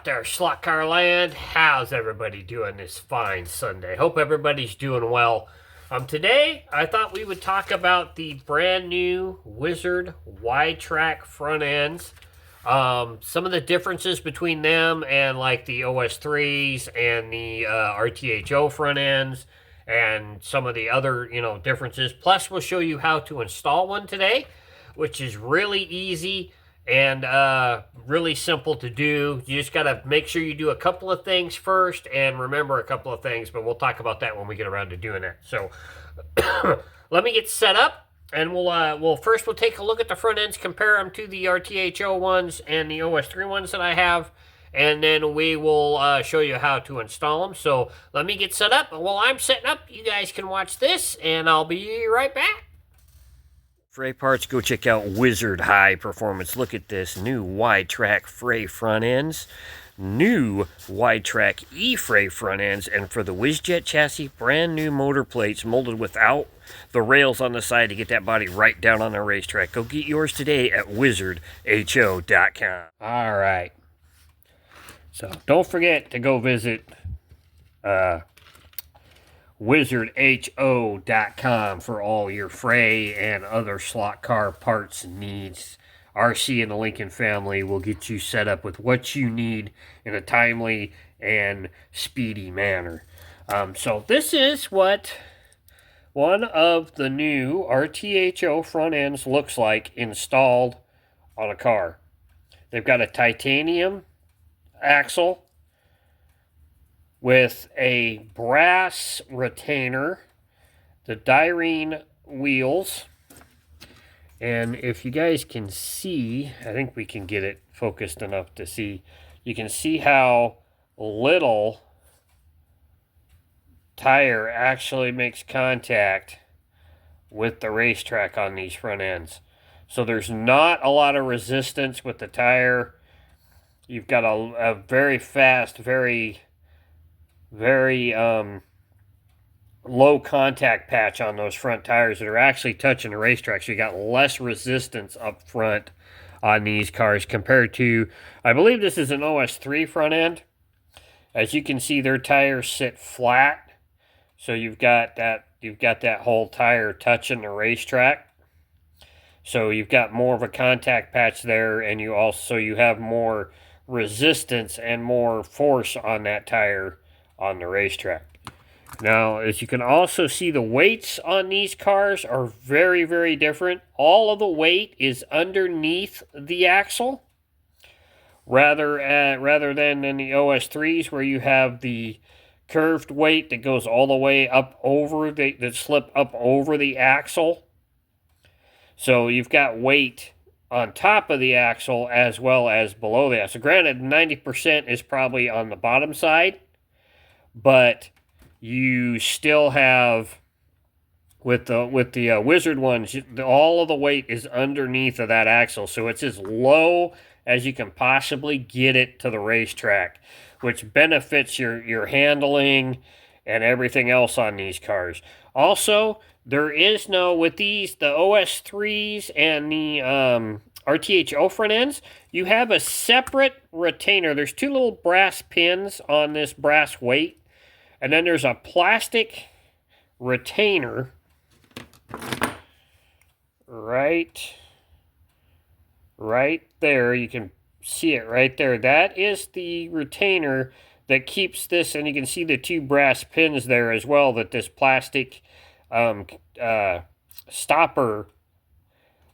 out there, slot car land? How's everybody doing this fine Sunday? Hope everybody's doing well. Today, I thought we would talk about the brand new Wizzard wide track front ends. Some of the differences between them and like the OS3s and the RTHO front ends, and some of the other differences. Plus, we'll show you how to install one today, which is really easy and really simple to do. You just got to make sure you do a couple of things first and remember a couple of things, but we'll talk about that when we get around to doing that. So let me get set up, and we'll take a look at the front ends, compare them to the RTHO ones and the OS3 ones that I have, and then we will show you how to install them. So let me get set up, and while I'm setting up, you guys can watch this, and I'll be right back. Fray parts, go check out Wizzard High Performance. Look at this new wide track Fray front ends, new wide track E-Fray front ends, and for the Wizzjet chassis, brand new motor plates molded without the rails on the side to get that body right down on the racetrack. Go get yours today at wizzardho.com. All right. So don't forget to go visit wizzardho.com for all your Fray and other slot car parts and needs. RC and the Lincoln family will get you set up with what you need in a timely and speedy manner. So this is what one of the new RTHO front ends looks like installed on a car. They've got a titanium axle with a brass retainer, the Dyrene wheels, and if you guys can see, I think we can get it focused enough to see, you can see how little tire actually makes contact with the racetrack on these front ends. So there's not a lot of resistance with the tire. You've got a very fast, very low contact patch on those front tires that are actually touching the racetrack. So you got less resistance up front on these cars compared to, I believe this is an OS3 front end. As you can see, their tires sit flat. So you've got that whole tire touching the racetrack. So you've got more of a contact patch there, and you have more resistance and more force on that tire on the racetrack. Now, as you can also see, the weights on these cars are very, very different. All of the weight is underneath the axle, rather than in the OS3s where you have the curved weight that goes all the way up over that slip up over the axle. So you've got weight on top of the axle as well as below the axle. Granted, 90% is probably on the bottom side, but you still have, with the Wizzard ones, all of the weight is underneath of that axle. So it's as low as you can possibly get it to the racetrack, which benefits your handling and everything else on these cars. Also, there is no, with these, the OS3s and the RTHO front ends, you have a separate retainer. There's two little brass pins on this brass weight, and then there's a plastic retainer right there. You can see it right there. That is the retainer that keeps this, and you can see the two brass pins there as well that this plastic stopper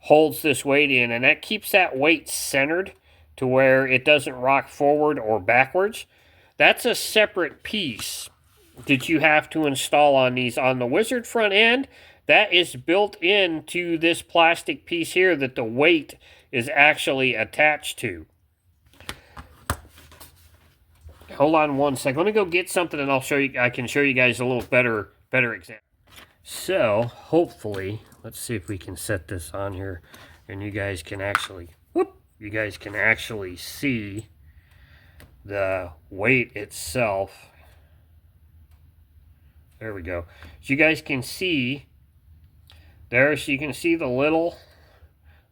holds this weight in, and that keeps that weight centered to where it doesn't rock forward or backwards. That's a separate piece that you have to install on these. On the Wizzard front end, that is built into this plastic piece here that the weight is actually attached to. Hold on one second. Let me go get something and I can show you guys a little better example. So, hopefully, let's see if we can set this on here and you guys can actually see the weight itself. There we go. So you guys can see there, so you can see the little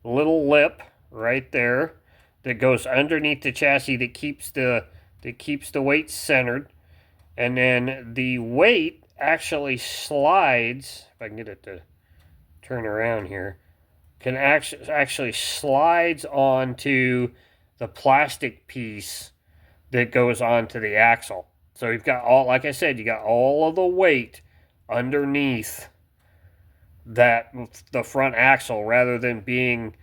lip right there that goes underneath the chassis that keeps the that keeps the weight centered. And then the weight actually slides, if I can get it to turn around here, can actually slides onto the plastic piece that goes onto the axle. So you've got all, like I said, you got all of the weight underneath that the front axle rather than being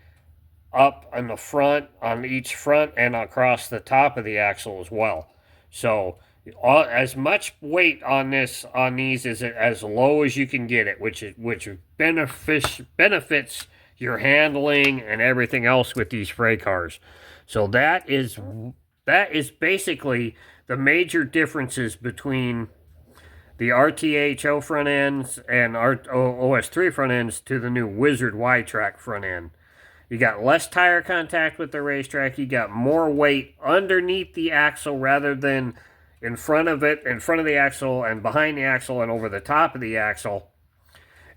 up on the front, on each front, and across the top of the axle as well. So as much weight on these is as low as you can get it, which benefits your handling and everything else with these freight cars. So that is basically the major differences between the RTHO front ends and OS3 front ends to the new Wizzard Y-Track front end. You got less tire contact with the racetrack. You got more weight underneath the axle rather than in front of it, in front of the axle and behind the axle and over the top of the axle.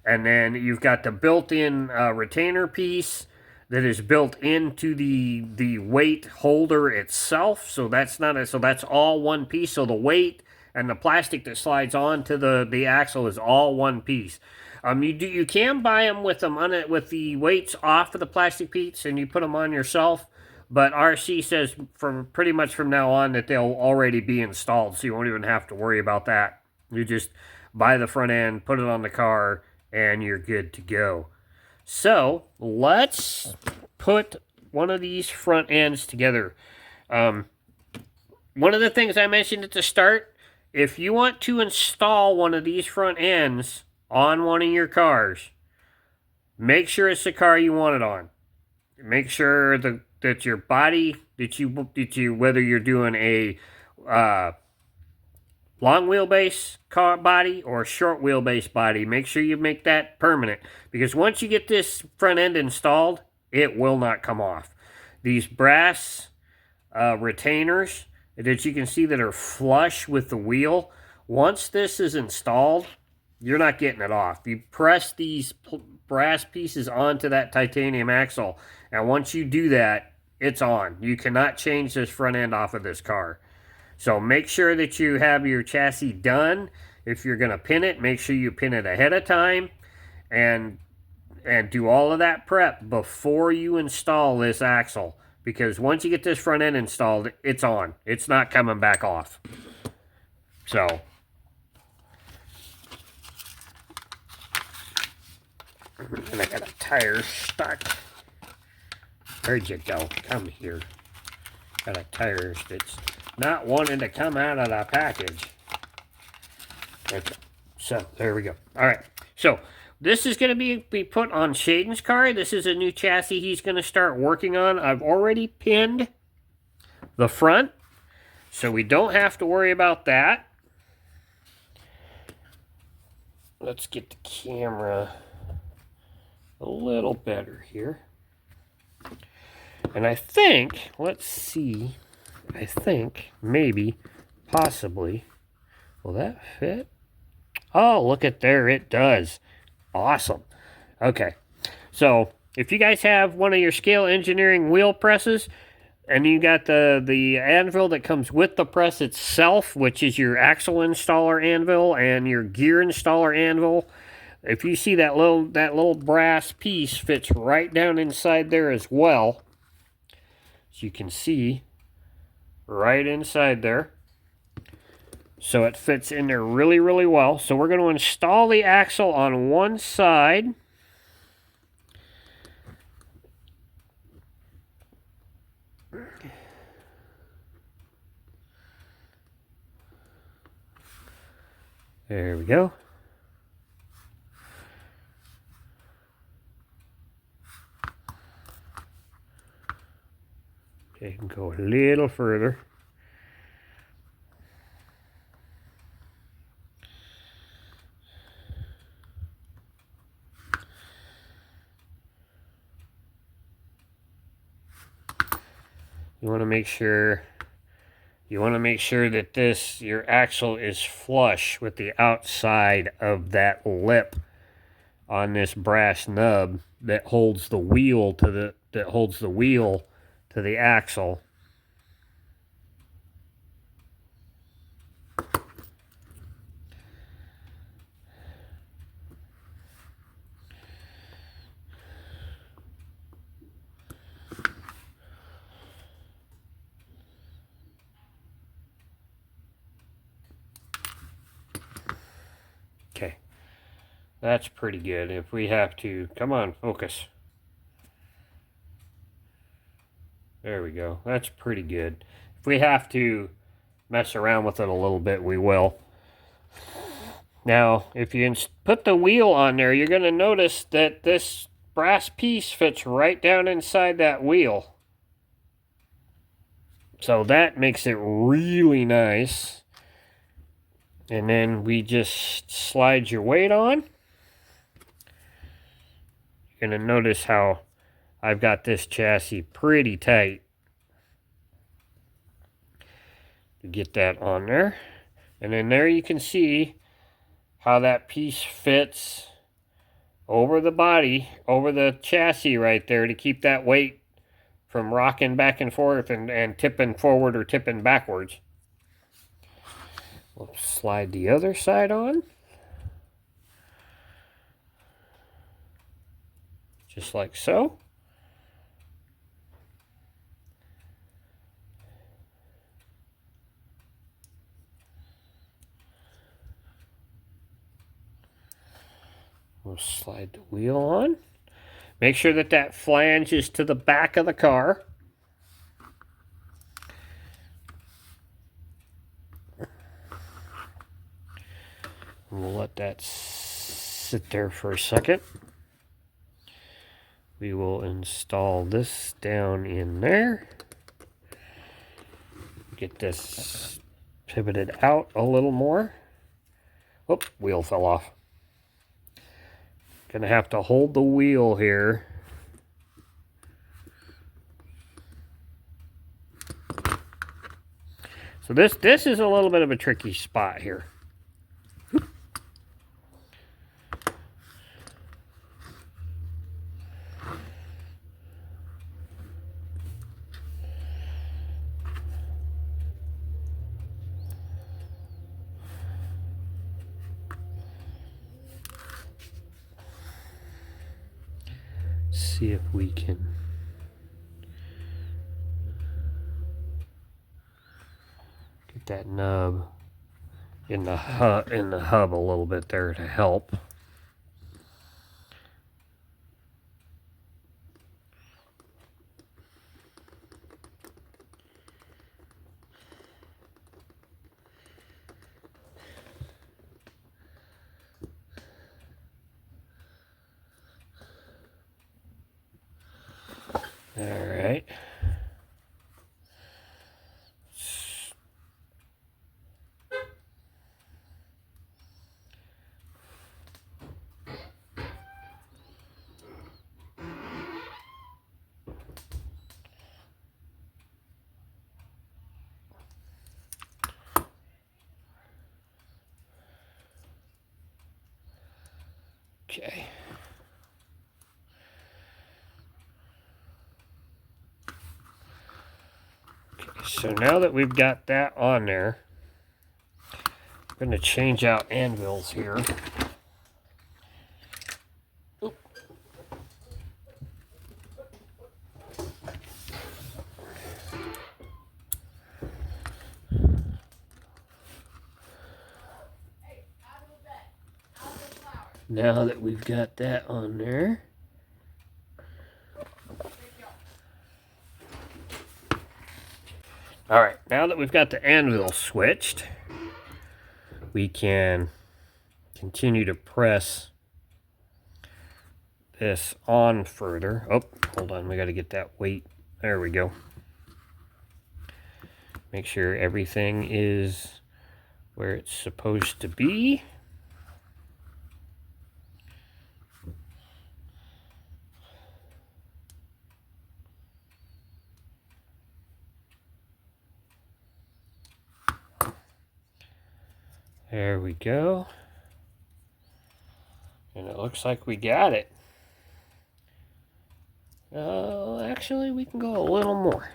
And then you've got the built-in retainer piece that is built into the weight holder itself. So that's all one piece. So the weight and the plastic that slides onto the axle is all one piece. You can buy them with with the weights off of the plastic piece, and you put them on yourself. But RC says pretty much from now on that they'll already be installed, so you won't even have to worry about that. You just buy the front end, put it on the car, and you're good to go. So let's put one of these front ends together. One of the things I mentioned at the start, if you want to install one of these front ends on one of your cars, make sure it's the car you want it on. Make sure that your body, that you whether you're doing a long wheelbase car body or a short wheelbase body, make sure you make that permanent, because once you get this front end installed, it will not come off. These brass retainers that you can see that are flush with the wheel, once this is installed, you're not getting it off. You press these brass pieces onto that titanium axle, and once you do that, it's on. You cannot change this front end off of this car. So make sure that you have your chassis done. If you're going to pin it, make sure you pin it ahead of time, and do all of that prep before you install this axle, because once you get this front end installed, it's on. It's not coming back off. So and I got a tire stuck. Where'd you go? Come here. Got a tire that's not wanting to come out of the package. Okay. So, there we go. Alright. So, this is going to be put on Shaden's car. This is a new chassis he's going to start working on. I've already pinned the front, so we don't have to worry about that. Let's get the camera a little better here. And I think, let's see, I think, maybe, possibly, will that fit? Oh, look at there, it does. Awesome. Okay, so if you guys have one of your Scale Engineering wheel presses, and you got the anvil that comes with the press itself, which is your axle installer anvil and your gear installer anvil, if you see that little brass piece fits right down inside there as well. As you can see, right inside there. So it fits in there really, really well. So we're going to install the axle on one side. There we go. Okay, you can go a little further. You want to make sure that your axle is flush with the outside of that lip on this brass nub that holds the wheel to the axle. That's pretty good. If we have to, come on, focus. There we go. That's pretty good. If we have to mess around with it a little bit, we will. Now, if you put the wheel on there, you're going to notice that this brass piece fits right down inside that wheel. So that makes it really nice. And then we just slide your weight on. You're going to notice how I've got this chassis pretty tight. To get that on there. And then there you can see how that piece fits over the body, over the chassis right there to keep that weight from rocking back and forth and tipping forward or tipping backwards. We'll slide the other side on. Just like so. We'll slide the wheel on. Make sure that that flange is to the back of the car. We'll let that sit there for a second. We will install this down in there. Get this pivoted out a little more. Oop, wheel fell off. Gonna have to hold the wheel here. So this is a little bit of a tricky spot here. See if we can get that nub in the hub a little bit there to help. All right. Okay. So now that we've got that on there, I'm going to change out anvils here. Oop. Now that we've got that on there, all right, now that we've got the anvil switched, we can continue to press this on further. Oh, hold on, we got to get that weight. There we go. Make sure everything is where it's supposed to be. There we go. And it looks like we got it. Actually, we can go a little more.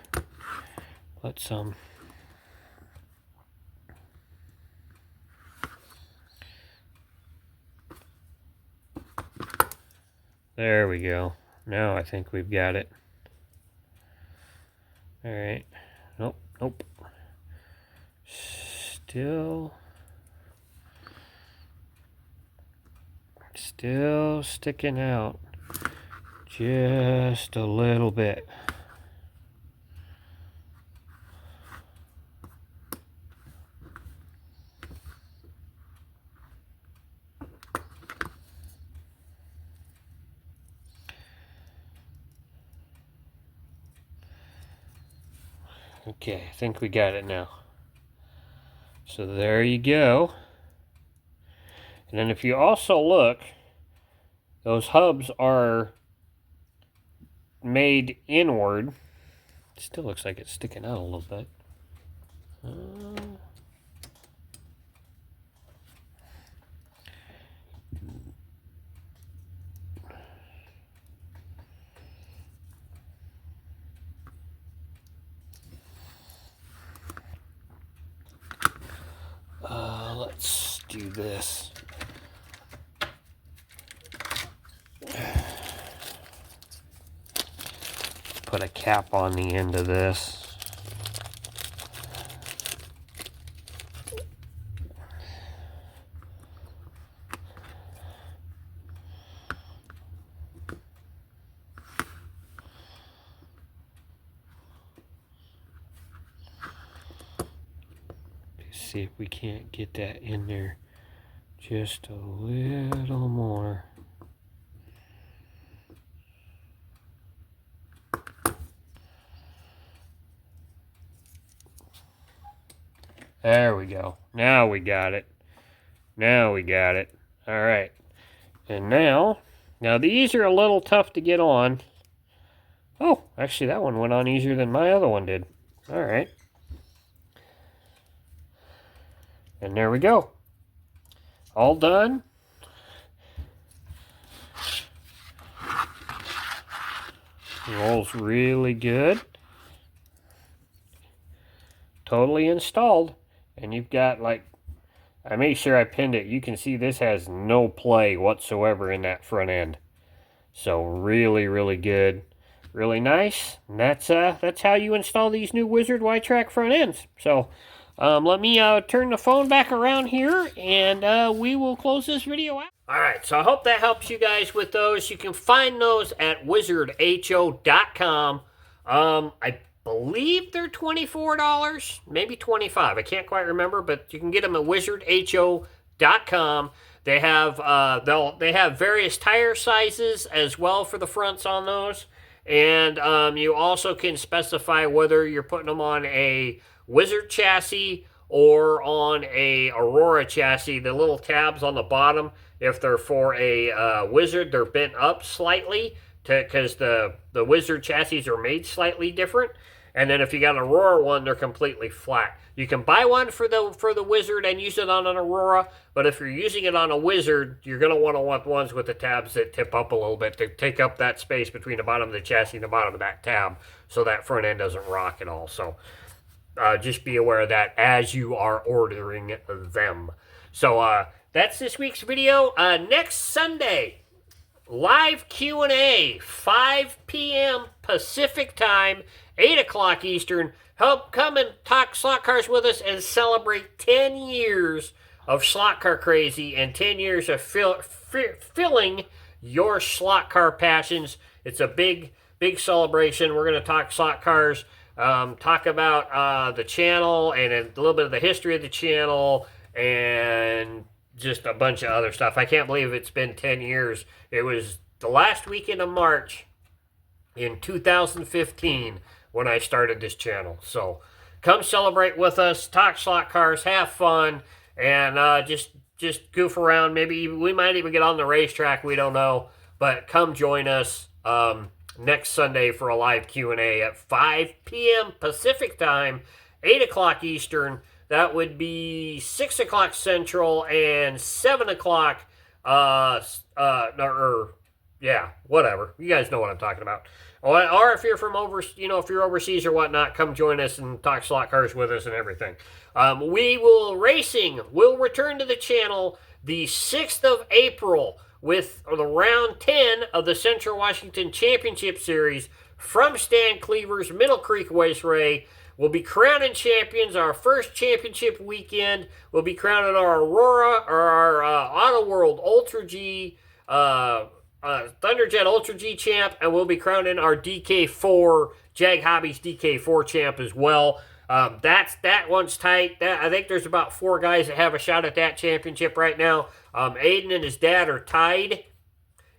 Put some. There we go. Now I think we've got it. All right. Nope, nope. Still. Still sticking out just a little bit. Okay, I think we got it now. So there you go. And then if you also look, those hubs are made inward. It still looks like it's sticking out a little bit. Let's do this. Put a cap on the end of this. See if we can't get that in there just a little more. There we go. Now we got it. Now we got it. All right. And now these are a little tough to get on. Oh, actually that one went on easier than my other one did. All right. And there we go. All done. Rolls really good. Totally installed. And you've got, like, I made sure I pinned it. You can see this has no play whatsoever in that front end. So really, really good. Really nice. And that's how you install these new Wizzard Y-Track front ends. So let me turn the phone back around here, and we will close this video out. All right, so I hope that helps you guys with those. You can find those at wizzardho.com. I believe they're $24, maybe $25. I can't quite remember, but you can get them at wizzardho.com. They have they have various tire sizes as well for the fronts on those, and you also can specify whether you're putting them on a Wizzard chassis or on a Aurora chassis. The little tabs on the bottom, if they're for a Wizzard, they're bent up slightly because the Wizzard chassis are made slightly different. And then if you got an Aurora one, they're completely flat. You can buy one for the Wizzard and use it on an Aurora, but if you're using it on a Wizzard, you're going to want ones with the tabs that tip up a little bit to take up that space between the bottom of the chassis and the bottom of that tab so that front end doesn't rock at all. So just be aware of that as you are ordering them. So that's this week's video. Next Sunday, live Q&A, 5 p.m. Pacific time, 8 o'clock Eastern. Come and talk slot cars with us and celebrate 10 years of slot car crazy and 10 years of filling your slot car passions. It's a big, big celebration. We're going to talk slot cars, talk about the channel and a little bit of the history of the channel and just a bunch of other stuff. I can't believe it's been 10 years. It was the last weekend of March in 2015 when I started this channel. So come celebrate with us, talk slot cars, have fun, and just goof around. Maybe we might even get on the racetrack. We don't know. But come join us next Sunday for a live Q&A at 5 p.m. Pacific time, 8 o'clock Eastern. That would be 6 o'clock Central and 7 o'clock, yeah, whatever. You guys know what I'm talking about. Or if you're from if you're overseas or whatnot, come join us and talk slot cars with us and everything. Racing will return to the channel the 6th of April with the round 10 of the Central Washington Championship Series from Stan Cleaver's Middle Creek Raceway. We'll be crowning champions. Our first championship weekend, we'll be crowning our Aurora or our Auto World Ultra G, Thunderjet Ultra G champ, and we'll be crowning our DK4 Jag Hobbies DK4 champ as well. That one's tight. I think there's about 4 guys that have a shot at that championship right now. Aiden and his dad are tied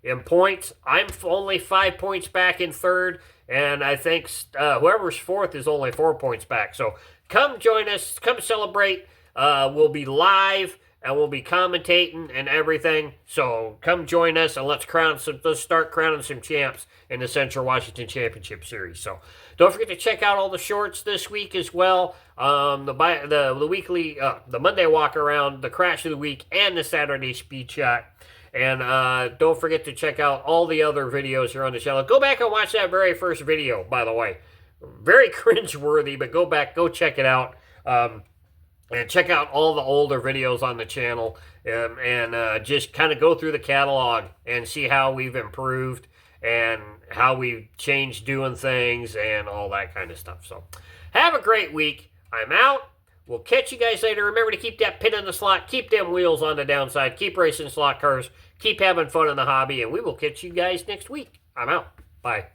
in points. I'm only 5 points back in third, and I think whoever's fourth is only 4 points back. So come join us. Come celebrate. We'll be live and we'll be commentating and everything. So come join us and let's start crowning some champs in the Central Washington Championship Series. So don't forget to check out all the shorts this week as well. The weekly, the Monday walk around, the crash of the week, and the Saturday speed shot. And don't forget to check out all the other videos here on the channel. Go back and watch that very first video, by the way. Very cringe-worthy, but go back, go check it out. And check out all the older videos on the channel. And just kind of go through the catalog and see how we've improved and how we've changed doing things and all that kind of stuff. So have a great week. I'm out. We'll catch you guys later. Remember to keep that pin in the slot. Keep them wheels on the downside. Keep racing slot cars. Keep having fun in the hobby. And we will catch you guys next week. I'm out. Bye.